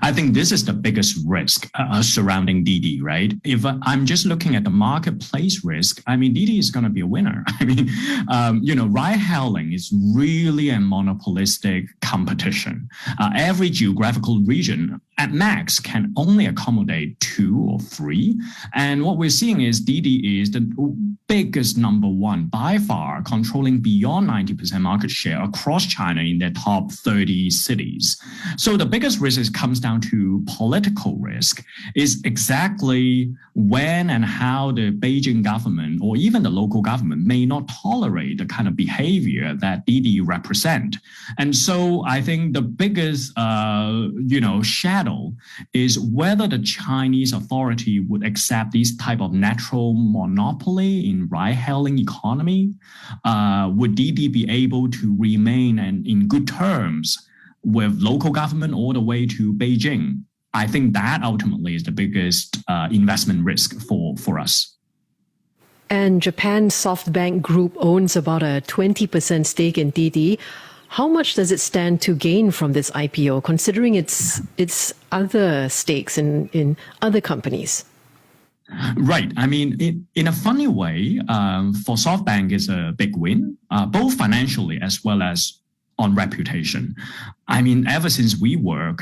I think this is the biggest risk surrounding Didi, right? If I'm just looking at the marketplace risk, I mean, Didi is going to be a winner. I mean, ride-hailing is really a monopolistic competition. Every geographical region at max can only accommodate 2 or 3. And what we're seeing is Didi is the biggest number one by far, controlling beyond 90% market share across China in their top 30 cities. So the biggest risk comes down to political risk, is exactly when and how the Beijing government or even the local government may not tolerate the kind of behavior that Didi represent. And so I think the biggest, shadow is whether the Chinese authority would accept this type of natural monopoly in ride-hailing economy. Would Didi be able to remain in good terms with local government all the way to Beijing? I think that ultimately is the biggest investment risk for us. And Japan's SoftBank Group owns about a 20% stake in Didi. How much does it stand to gain from this IPO, considering its other stakes in other companies? Right. I mean, in a funny way, for SoftBank is a big win, both financially as well as on reputation. I mean, ever since WeWork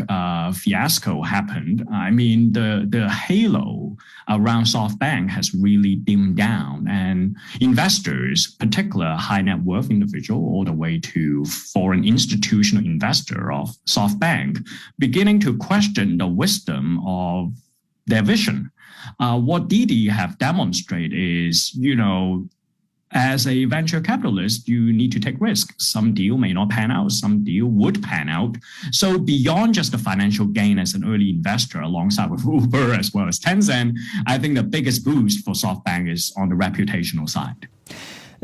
fiasco happened, I mean, the halo around SoftBank has really dimmed down, and investors, particular high net worth individual, all the way to foreign institutional investor of SoftBank, beginning to question the wisdom of their vision. What Didi have demonstrated is, as a venture capitalist, you need to take risk. Some deal may not pan out, some deal would pan out. So beyond just the financial gain as an early investor alongside with Uber as well as Tencent, I think the biggest boost for SoftBank is on the reputational side.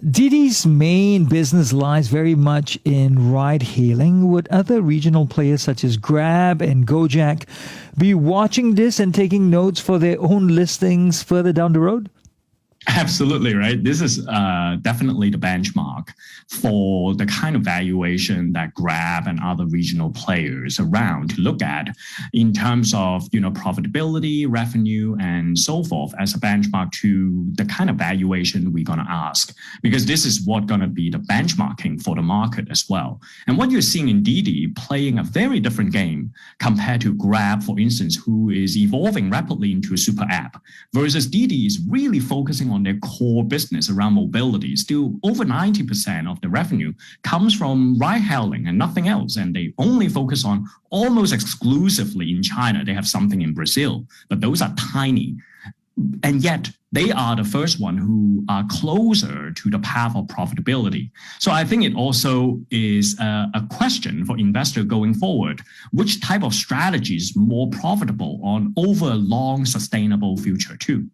Didi's main business lies very much in ride-hailing. Would other regional players such as Grab and Gojek be watching this and taking notes for their own listings further down the road? Absolutely, right? This is definitely the benchmark for the kind of valuation that Grab and other regional players around to look at in terms of, profitability, revenue, and so forth as a benchmark to the kind of valuation we're going to ask, because this is what's going to be the benchmarking for the market as well. And what you're seeing in Didi playing a very different game compared to Grab, for instance, who is evolving rapidly into a super app, versus Didi is really focusing on their core business around mobility. Still, over 90% of the revenue comes from ride-hailing and nothing else. And they only focus on almost exclusively in China. They have something in Brazil, but those are tiny. And yet they are the first one who are closer to the path of profitability. So I think it also is a question for investor going forward. Which type of strategy is more profitable on over a long, sustainable future too?